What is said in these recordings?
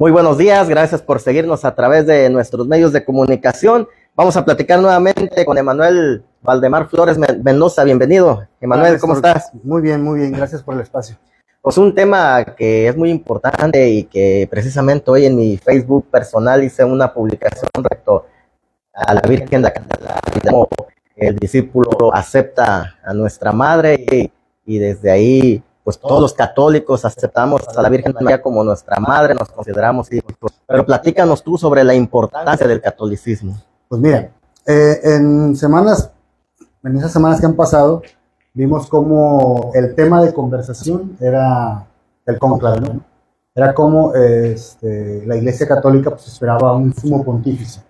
Muy buenos días, gracias por seguirnos a través de nuestros medios de comunicación. Vamos a platicar nuevamente con Emanuel Valdemar Flores Mendoza. Bienvenido. Emanuel, ¿cómo estás? Muy bien, gracias por el espacio. Pues un tema que es muy importante y que precisamente hoy en mi Facebook personal hice una publicación respecto a la Virgen de Candela, como el discípulo acepta a nuestra madre y desde ahí pues todos los católicos aceptamos a la Virgen María como nuestra madre, nos consideramos hijos. Pero platícanos tú sobre la importancia del catolicismo. Pues mira, en esas semanas que han pasado, vimos como el tema de conversación era el cónclave, ¿no? Era como la Iglesia Católica pues esperaba un sumo pontífice.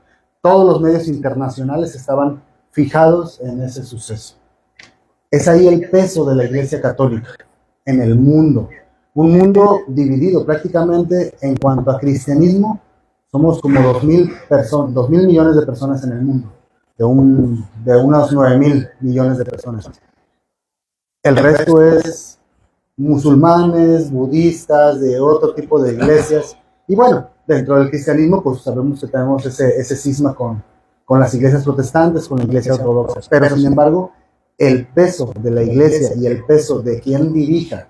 Todos los medios internacionales estaban fijados en ese suceso. Es ahí el peso de la Iglesia Católica en el mundo. Un mundo dividido prácticamente en cuanto a cristianismo. Somos como 2.000 millones de personas en el mundo, de unos 9.000 millones de personas. El resto es musulmanes, budistas, de otro tipo de iglesias. Y bueno, dentro del cristianismo, pues sabemos que tenemos ese cisma con las iglesias protestantes, con la iglesia ortodoxa. Pero sin embargo, el peso de la iglesia y el peso de quien dirija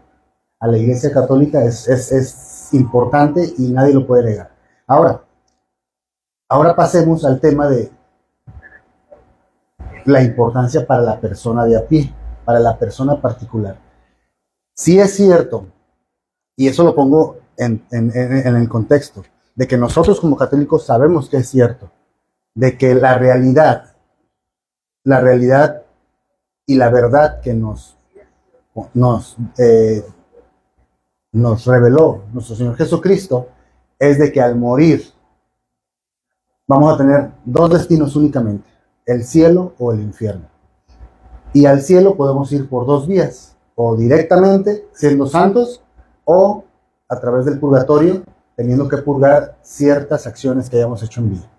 a la iglesia católica es importante y nadie lo puede negar. Ahora pasemos al tema de la importancia para la persona de a pie, para la persona particular. Sí es cierto, y eso lo pongo en el contexto, de que nosotros como católicos sabemos que es cierto, de que la realidad y la verdad que nos reveló nuestro Señor Jesucristo es de que al morir vamos a tener dos destinos únicamente, el cielo o el infierno. Y al cielo podemos ir por dos vías, o directamente siendo santos, o a través del purgatorio, teniendo que purgar ciertas acciones que hayamos hecho en vida.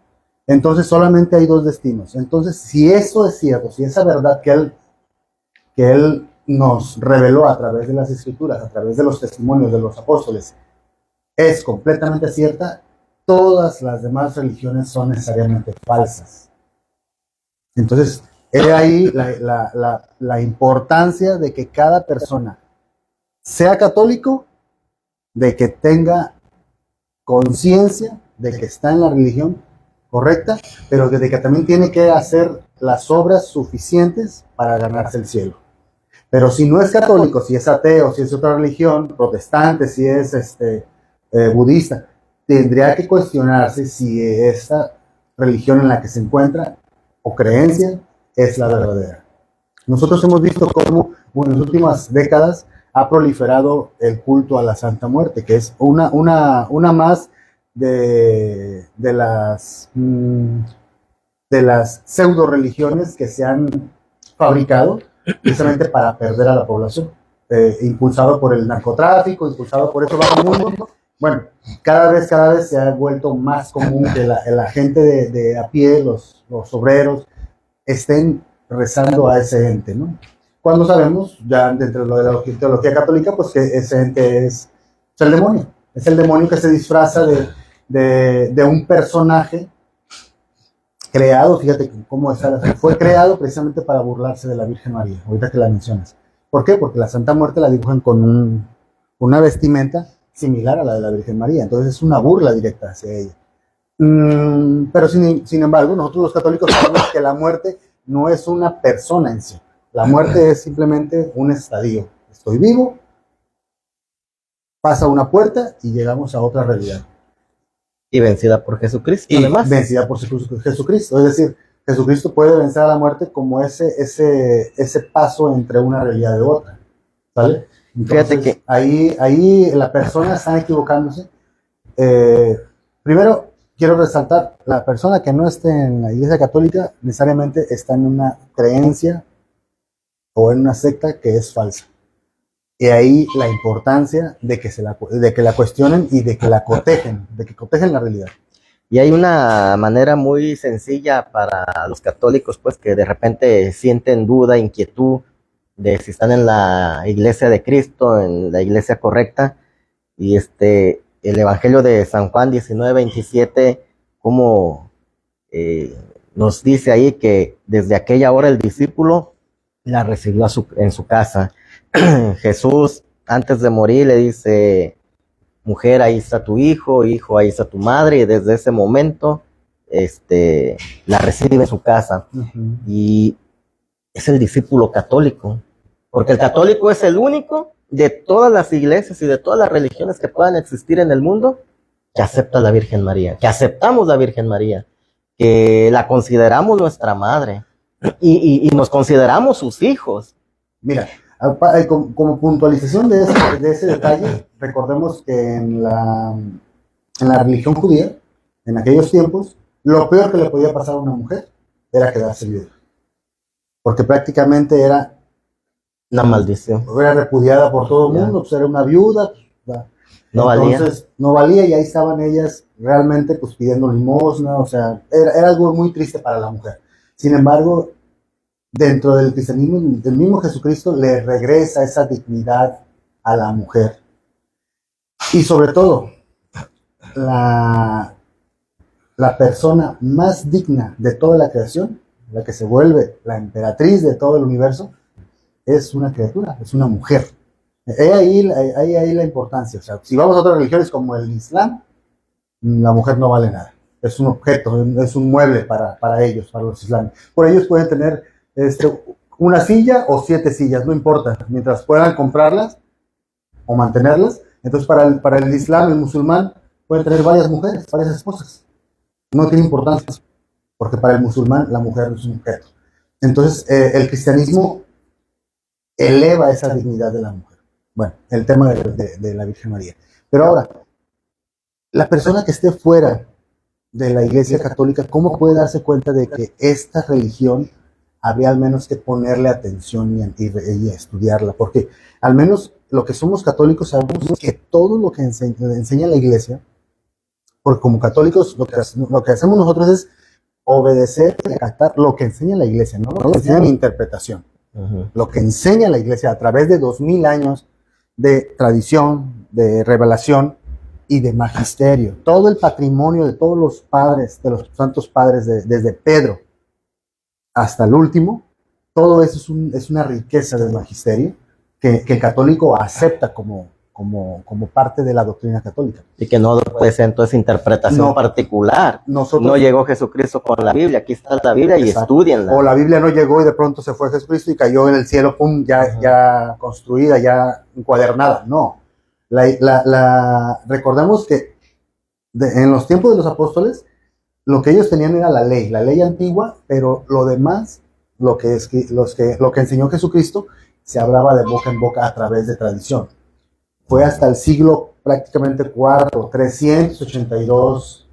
Entonces solamente hay dos destinos. Entonces, si eso es cierto, si esa verdad que Él nos reveló a través de las Escrituras, a través de los testimonios de los apóstoles, es completamente cierta, todas las demás religiones son necesariamente falsas. Entonces, he ahí la importancia de que cada persona sea católico, de que tenga conciencia de que está en la religión correcta, pero de que también tiene que hacer las obras suficientes para ganarse el cielo. Pero si no es católico, si es ateo, si es otra religión, protestante, si es budista, tendría que cuestionarse si esa religión en la que se encuentra o creencia es la verdadera. Nosotros hemos visto cómo en las últimas décadas ha proliferado el culto a la Santa Muerte, que es una más de las pseudo religiones que se han fabricado precisamente para perder a la población, impulsado por el narcotráfico, impulsado por eso bajo mundo. Bueno, cada vez se ha vuelto más común que la gente de a pie, los obreros, estén rezando a ese ente, ¿no? Cuando sabemos, ya dentro de la teología católica, pues que ese ente es el demonio. Es el demonio que se disfraza de un personaje creado, fíjate cómo fue creado precisamente para burlarse de la Virgen María, ahorita que la mencionas. ¿Por qué? Porque la Santa Muerte la dibujan con una vestimenta similar a la de la Virgen María, entonces es una burla directa hacia ella. Pero sin embargo, nosotros los católicos sabemos que la muerte no es una persona en sí, la muerte es simplemente un estadio. Estoy vivo, pasa una puerta y llegamos a otra realidad. Y vencida por Jesucristo, y además. Vencida por Jesucristo, es decir, Jesucristo puede vencer a la muerte como ese paso entre una realidad y otra, ¿vale? Entonces, fíjate que ahí la persona está equivocándose. Primero, quiero resaltar, la persona que no esté en la Iglesia Católica necesariamente está en una creencia o en una secta que es falsa. Y ahí la importancia de que la cuestionen y de que la cotejen, de que cotejen la realidad. Y hay una manera muy sencilla para los católicos, pues, que de repente sienten duda, inquietud de si están en la iglesia de Cristo, en la iglesia correcta, y el Evangelio de San Juan 19:27, como nos dice ahí que desde aquella hora el discípulo la recibió en su casa. Jesús, antes de morir, le dice: mujer, ahí está tu hijo, hijo, ahí está tu madre, y desde ese momento la recibe en su casa. Y es el discípulo católico, porque el católico es el único de todas las iglesias y de todas las religiones que puedan existir en el mundo que acepta a la Virgen María, que aceptamos la Virgen María, que la consideramos nuestra madre y nos consideramos sus hijos. Mira, como puntualización de ese detalle, recordemos que en la religión judía, en aquellos tiempos, lo peor que le podía pasar a una mujer era quedarse viuda, porque prácticamente era una maldición, era repudiada por todo el mundo, pues era una viuda, no entonces valía. no valía, y ahí estaban ellas realmente pues pidiendo limosna, o sea, era algo muy triste para la mujer. Sin embargo, dentro del cristianismo, del mismo Jesucristo le regresa esa dignidad a la mujer. Y sobre todo, la persona más digna de toda la creación, la que se vuelve la emperatriz de todo el universo, es una criatura, es una mujer. Hay ahí la importancia. O sea, si vamos a otras religiones como el Islam, la mujer no vale nada. Es un objeto, es un mueble para ellos, para los islámicos. Por ellos pueden tener una silla o 7 sillas, no importa, mientras puedan comprarlas o mantenerlas. Entonces, para el Islam, el musulmán, pueden tener varias mujeres, varias esposas. No tiene importancia, porque para el musulmán la mujer es un objeto. Entonces, el cristianismo eleva esa dignidad de la mujer. Bueno, el tema de la Virgen María. Pero ahora, la persona que esté fuera de la Iglesia Católica, ¿cómo puede darse cuenta de que esta religión habría al menos que ponerle atención y estudiarla? Porque al menos lo que somos católicos sabemos que todo lo que enseña la Iglesia, porque como católicos lo que hacemos nosotros es obedecer y acatar lo que enseña la Iglesia, no lo que enseña mi interpretación. Lo que enseña la Iglesia a través de 2000 años de tradición, de revelación y de magisterio. Todo el patrimonio de todos los padres, de los santos padres, desde Pedro hasta el último, todo eso es una riqueza del magisterio que el católico acepta como parte de la doctrina católica. Y que no presentó esa interpretación particular. No llegó Jesucristo con la Biblia, aquí está la Biblia y estudienla. O la Biblia no llegó y de pronto se fue Jesucristo y cayó en el cielo, pum, ya construida, ya encuadernada. No. Recordemos que en los tiempos de los apóstoles, lo que ellos tenían era la ley antigua, pero lo demás, lo que enseñó Jesucristo, se hablaba de boca en boca a través de tradición. Fue hasta el siglo prácticamente IV, 382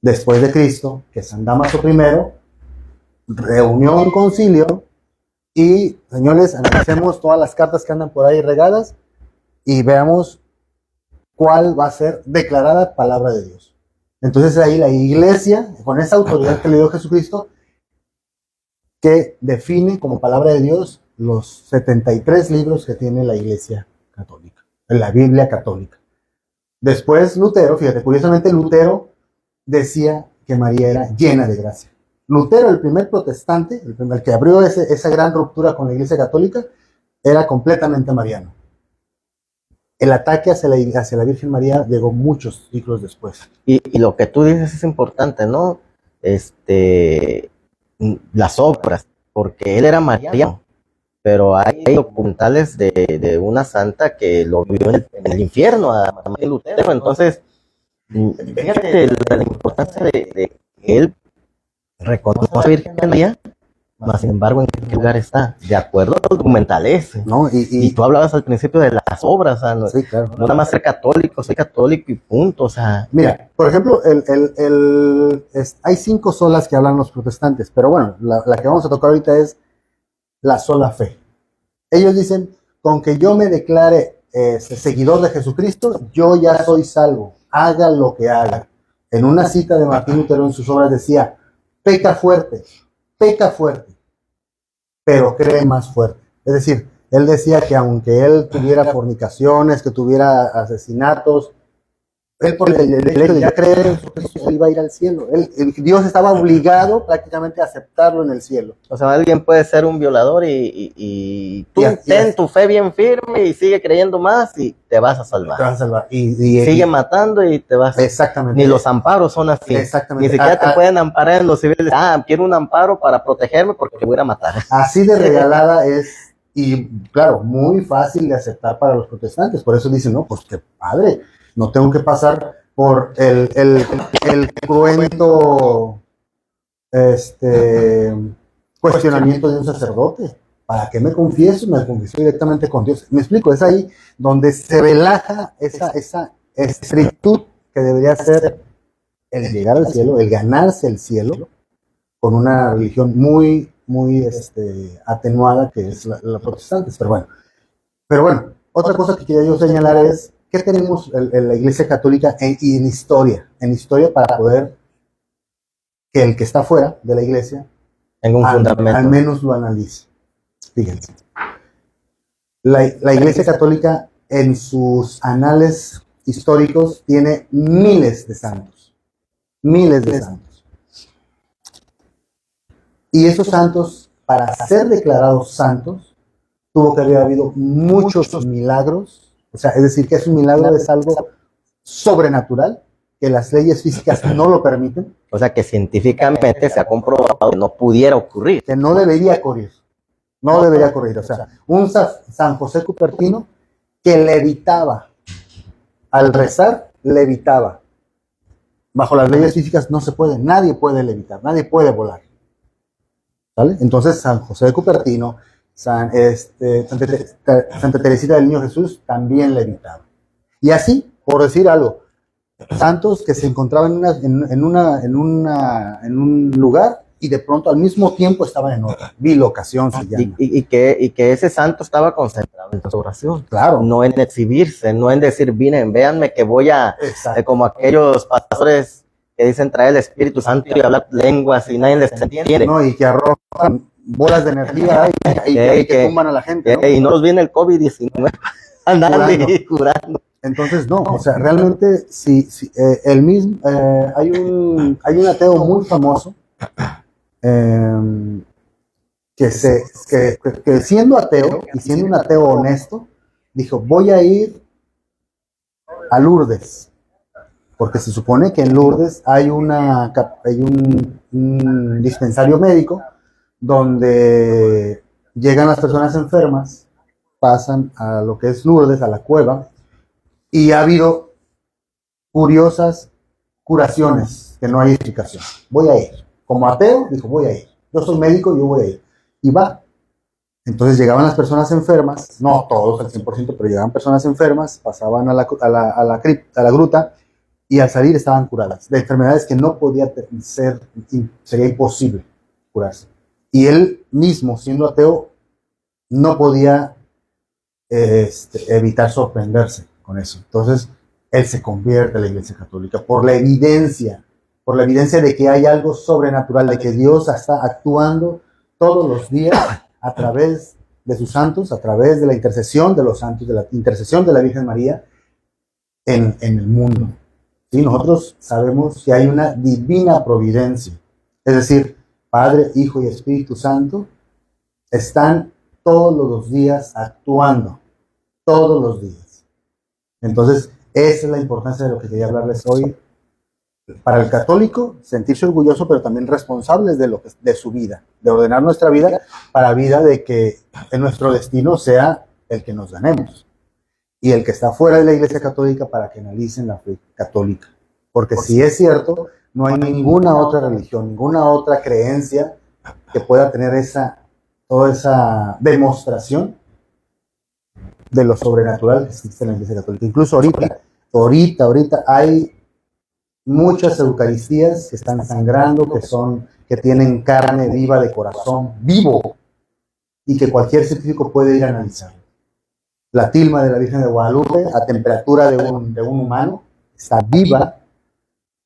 después de Cristo, que San Damaso I reunió un concilio y, señores, analicemos todas las cartas que andan por ahí regadas y veamos cuál va a ser declarada palabra de Dios. Entonces ahí la Iglesia, con esa autoridad que le dio Jesucristo, que define como palabra de Dios los 73 libros que tiene la Iglesia católica, la Biblia católica. Después Lutero, fíjate, curiosamente Lutero decía que María era llena de gracia. Lutero, el primer protestante, el que abrió esa gran ruptura con la Iglesia católica, era completamente mariano. El ataque hacia la Virgen María llegó muchos siglos después. Y lo que tú dices es importante, ¿no? Las obras, porque él era mariano, pero hay documentales de una santa que lo vio en el infierno a Martín Lutero. Entonces, fíjate la importancia de que él reconoce a la Virgen María, mas sin embargo, ¿en qué lugar está? De acuerdo a los documentales. ¿No? Y tú hablabas al principio de las obras, o sea, no, sí, claro. No nada más ser católico, soy católico y punto, o sea. Mira, por ejemplo, hay 5 solas que hablan los protestantes, pero bueno, la que vamos a tocar ahorita es la sola fe. Ellos dicen, con que yo me declare seguidor de Jesucristo, yo ya soy salvo, haga lo que haga. En una cita de Martín Lutero en sus obras decía, peca fuerte, pero cree más fuerte. Es decir, él decía que aunque él tuviera fornicaciones, que tuviera asesinatos, Él por el hecho de ya creer en Jesucristo, él iba a ir al cielo. Dios estaba obligado prácticamente a aceptarlo en el cielo. O sea, alguien puede ser un violador y tú Y ten tu fe bien firme y sigue creyendo más y te vas a salvar. Te vas a salvar. Sigue matando y te vas. Exactamente. Ni los amparos son así. Exactamente. Ni siquiera te pueden amparar en los civiles. Quiero un amparo para protegerme porque voy a ir a matar. Así de regalada es, y claro, muy fácil de aceptar para los protestantes. Por eso dicen, no, pues qué padre, no tengo que pasar por el cruento cuestionamiento de un sacerdote. ¿Para qué me confieso? Me confieso directamente con Dios. Me explico, es ahí donde se relaja esa estrictud que debería ser el llegar al cielo, el ganarse el cielo, con una religión muy atenuada que es la protestante. Pero bueno, otra cosa que quería yo señalar es ¿qué tenemos en la Iglesia Católica en historia? En historia para poder que el que está fuera de la Iglesia tenga un fundamento. Al menos lo analice. Fíjense. La Iglesia Católica en sus anales históricos tiene miles de santos. Miles de santos. Y esos santos, para ser declarados santos, tuvo que haber habido muchos milagros. O sea, es decir, que es un milagro, es algo sobrenatural, que las leyes físicas no lo permiten. O sea, que científicamente se ha comprobado que no pudiera ocurrir. Que no debería ocurrir. No debería ocurrir. O sea, un San José Cupertino que levitaba. Al rezar, levitaba. Bajo las leyes físicas no se puede. Nadie puede levitar. Nadie puede volar. ¿Vale? Entonces, San José de Cupertino, Santa Teresita del Niño Jesús también levitaba. Y así, por decir algo, santos que se encontraban en un lugar y de pronto al mismo tiempo estaban en otra. Bilocación se llama. Y que ese santo estaba concentrado en su oración. Claro. No en exhibirse, no en decir, miren, véanme que voy a, como aquellos pastores que dicen traer el Espíritu Santo y hablar lenguas y nadie les entiende. No, y que arrojan bolas de energía y que tumban a la gente. ¿No? Y no nos viene el COVID-19 andando y curando. Entonces, no, o sea, realmente, el mismo, hay un ateo muy famoso que siendo ateo y siendo un ateo honesto, dijo, voy a ir a Lourdes. Porque se supone que en Lourdes hay un dispensario médico donde llegan las personas enfermas, pasan a lo que es Lourdes, a la cueva, y ha habido curiosas curaciones que no hay explicación. Voy a ir. Como ateo, dijo, voy a ir. Yo soy médico, yo voy a ir. Y va. Entonces llegaban las personas enfermas, no todos al 100%, pero llegaban personas enfermas, pasaban a la gruta, y al salir estaban curadas de enfermedades que no podía ser, sería imposible curarse. Y él mismo, siendo ateo, no podía evitar sorprenderse con eso. Entonces, él se convierte a la Iglesia Católica por la evidencia de que hay algo sobrenatural, de que Dios está actuando todos los días a través de sus santos, a través de la intercesión de los santos, de la intercesión de la Virgen María en el mundo. ¿Sí? Nosotros sabemos que hay una divina providencia, es decir, Padre, Hijo y Espíritu Santo están todos los días actuando, todos los días. Entonces, esa es la importancia de lo que quería hablarles hoy. Para el católico, sentirse orgulloso, pero también responsables de su vida, de ordenar nuestra vida para vida de que en nuestro destino sea el que nos ganemos. Y el que está fuera de la Iglesia Católica para que analicen la fe católica. Porque si es cierto, no hay ninguna otra religión, ninguna otra creencia que pueda tener toda esa demostración de lo sobrenatural que existe en la Iglesia Católica. Incluso ahorita hay muchas eucaristías que están sangrando, que tienen carne viva de corazón vivo y que cualquier científico puede ir a analizar. La tilma de la Virgen de Guadalupe a temperatura de un humano está viva.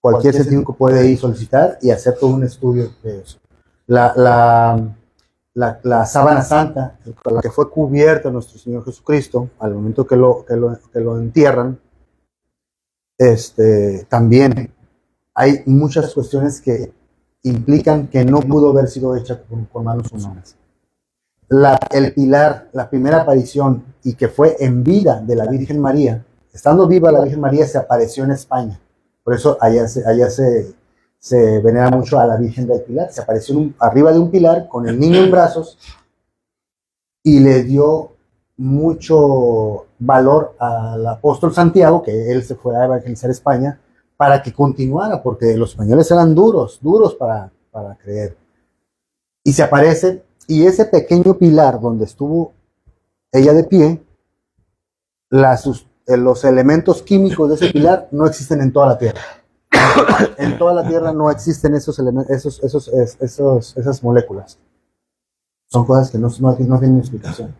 Cualquier científico puede ir solicitar y hacer todo un estudio de eso. La sábana santa, con la que fue cubierta nuestro Señor Jesucristo, al momento que lo entierran, también hay muchas cuestiones que implican que no pudo haber sido hecha con manos humanas. El pilar, la primera aparición, y que fue en vida de la Virgen María, estando viva la Virgen María, se apareció en España. Por eso allá se venera mucho a la Virgen del Pilar. Se apareció arriba de un pilar con el niño en brazos y le dio mucho valor al apóstol Santiago, que él se fue a evangelizar España, para que continuara, porque los españoles eran duros para creer. Y se aparece, y ese pequeño pilar donde estuvo ella de pie, los elementos químicos de ese pilar no existen en toda la Tierra. En toda la Tierra no existen esos elementos, esas moléculas. Son cosas que no tienen explicación.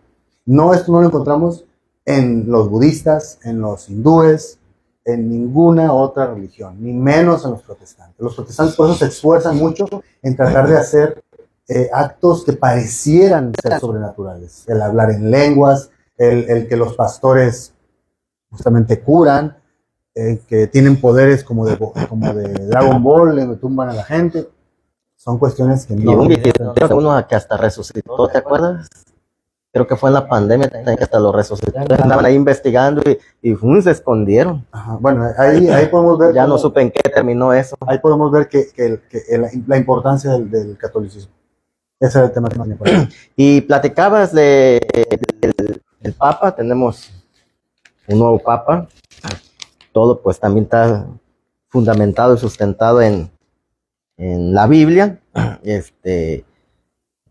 Esto no lo encontramos en los budistas, en los hindúes, en ninguna otra religión, ni menos en los protestantes. Los protestantes por eso se esfuerzan mucho en tratar de hacer actos que parecieran ser sobrenaturales. El hablar en lenguas, el que los pastores justamente curan, que tienen poderes como de Dragon Ball, le tumban a la gente. Son cuestiones que no... Y un video de uno que hasta resucitó, ¿te acuerdas? Creo que fue en la pandemia también que hasta lo resucitó. Estaban ahí investigando y se escondieron. Ajá, bueno, ahí podemos ver... Ya no supe en qué terminó eso. Ahí podemos ver que la importancia del catolicismo. Ese era el tema que tenía por ahí. Y platicabas del Papa, tenemos un nuevo Papa. Todo pues también está fundamentado y sustentado en la Biblia, que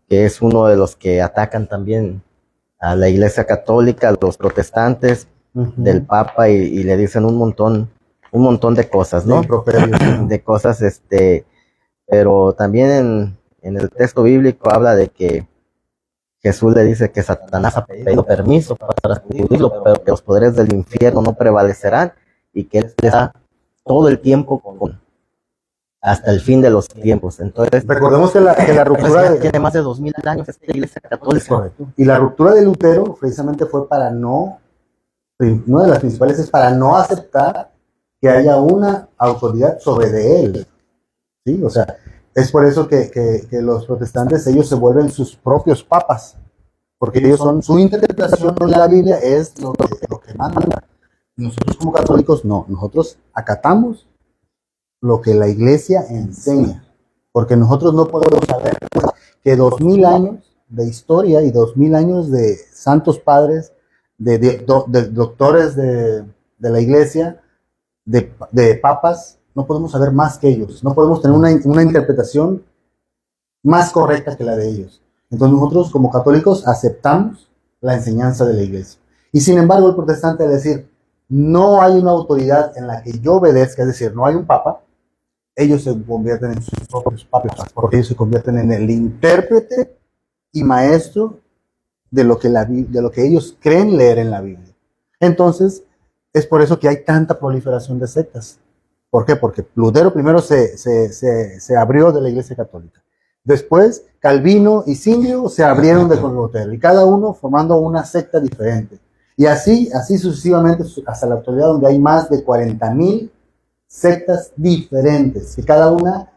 es uno de los que atacan también a la Iglesia Católica, a los protestantes del Papa y le dicen un montón de cosas, ¿no? De cosas, pero también en el texto bíblico habla de que Jesús le dice que Satanás ha pedido permiso para sacudirlo, pero que los poderes del infierno no prevalecerán y que él les da todo el tiempo hasta el fin de los tiempos. Entonces, recordemos que la ruptura tiene más de 2000 años esta Iglesia Católica. Correcto. Y la ruptura de Lutero precisamente fue una de las principales es para no aceptar que haya una autoridad sobre de él. ¿Sí? O sea, es por eso que los protestantes, ellos se vuelven sus propios papas, porque ellos su interpretación de la Biblia es lo que manda. Nosotros como católicos no, nosotros acatamos lo que la Iglesia enseña, porque nosotros no podemos saber que 2000 años de historia y 2000 años de santos padres, de doctores de la Iglesia, de papas, no podemos saber más que ellos, no podemos tener una interpretación más correcta que la de ellos. Entonces nosotros como católicos aceptamos la enseñanza de la Iglesia. Y sin embargo el protestante, al decir, no hay una autoridad en la que yo obedezca, es decir, no hay un papa, ellos se convierten en sus propios papas, porque ellos se convierten en el intérprete y maestro de lo que ellos creen leer en la Biblia. Entonces, es por eso que hay tanta proliferación de sectas. ¿Por qué? Porque Lutero primero se abrió de la Iglesia Católica. Después, Calvino y Zwinglio se abrieron de con Lutero, y cada uno formando una secta diferente. Y así sucesivamente hasta la actualidad, donde hay más de 40,000 sectas diferentes, que cada una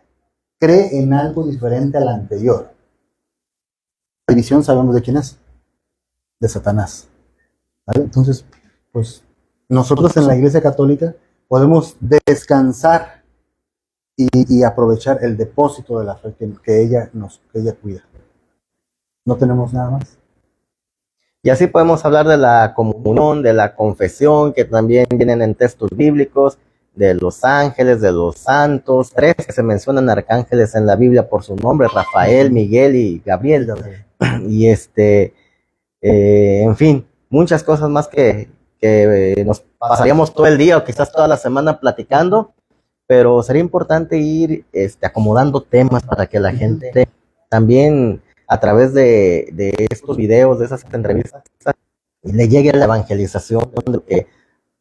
cree en algo diferente a la anterior. La división sabemos de quién es, de Satanás. ¿Vale? Entonces, pues nosotros en la Iglesia Católica podemos descansar y aprovechar el depósito de la fe que ella cuida. No tenemos nada más. Y así podemos hablar de la comunión, de la confesión, que también vienen en textos bíblicos, de los ángeles, de los santos, 3 que se mencionan arcángeles en la Biblia por su nombre, Rafael, Miguel y Gabriel. Y en fin, muchas cosas más que nos pasaríamos todo el día o quizás toda la semana platicando, pero sería importante ir acomodando temas para que la gente también a través de estos videos, de esas entrevistas, le llegue la evangelización de que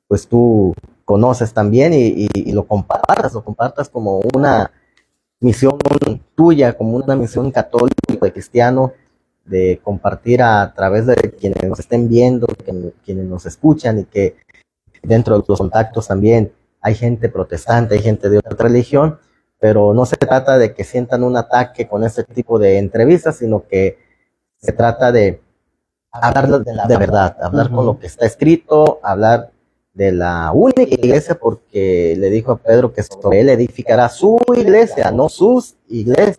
pues tú conoces también y lo compartas como una misión tuya, como una misión católica de cristiano, de compartir a través de quienes nos estén viendo, quienes nos escuchan, y que dentro de los contactos también hay gente protestante, hay gente de otra religión, pero no se trata de que sientan un ataque con este tipo de entrevistas, sino que se trata de hablar de verdad, hablar con lo que está escrito, hablar de la única iglesia, porque le dijo a Pedro que sobre él edificará su iglesia, no sus iglesias.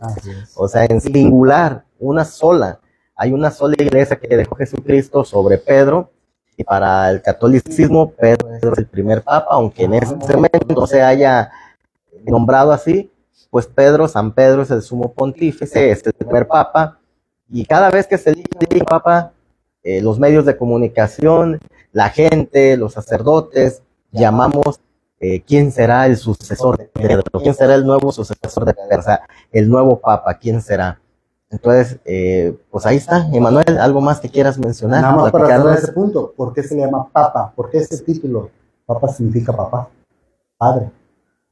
O sea, en singular, una sola. Hay una sola iglesia que dejó Jesucristo sobre Pedro, y para el catolicismo Pedro es el primer papa, aunque en ese momento no se haya nombrado así, pues San Pedro es el sumo pontífice, es el primer papa, y cada vez que se elige papa, los medios de comunicación, la gente, los sacerdotes, llamamos quién será el sucesor de Pedro, quién será el nuevo sucesor de Pedro, o sea, el nuevo papa, quién será. Entonces, pues ahí está, Emanuel, ¿algo más que quieras mencionar? Nada más para cerrar ese punto, ¿por qué se le llama papa? ¿Por qué ese título? Papa significa papá, padre,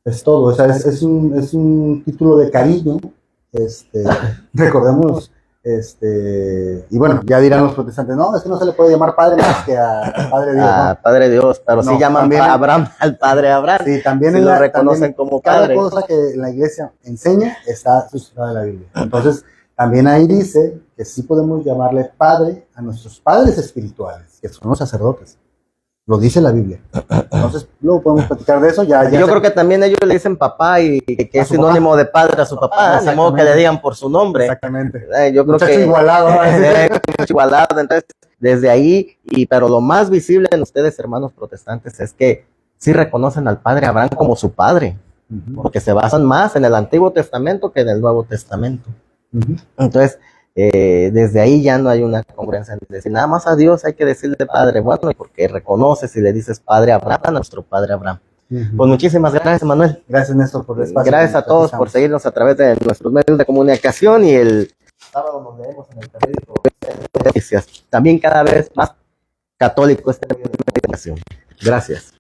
es todo, o sea, es un título de cariño, recordemos, y bueno, ya dirán los protestantes, no, es que no se le puede llamar padre más que a Padre Dios, ¿no? Padre Dios, pero no, sí llaman a Abraham al Padre Abraham, sí, también sí lo reconocen como padre. Cada cosa que la iglesia enseña está suscitada en la Biblia, entonces también ahí dice que sí podemos llamarle padre a nuestros padres espirituales, que son los sacerdotes. Lo dice la Biblia. Entonces, luego podemos platicar de eso. Yo creo que también ellos le dicen papá y que es sinónimo papá de padre a su papá, de modo que le digan por su nombre. Exactamente. Yo creo muchacho que igualado. Igualado. Entonces, desde ahí, pero lo más visible en ustedes, hermanos protestantes, es que sí reconocen al padre Abraham como su padre, porque se basan más en el Antiguo Testamento que en el Nuevo Testamento. Entonces, desde ahí ya no hay una congruencia. Es decir, nada más a Dios hay que decirle padre, bueno, porque reconoces y le dices padre Abraham a nuestro padre Abraham. Pues muchísimas gracias, Manuel. Gracias, Néstor, por el espacio. Gracias a todos por seguirnos a través de nuestros medios de comunicación, y el sábado nos leemos en el periódico Noticias. También cada vez más católico este medio de comunicación. Gracias.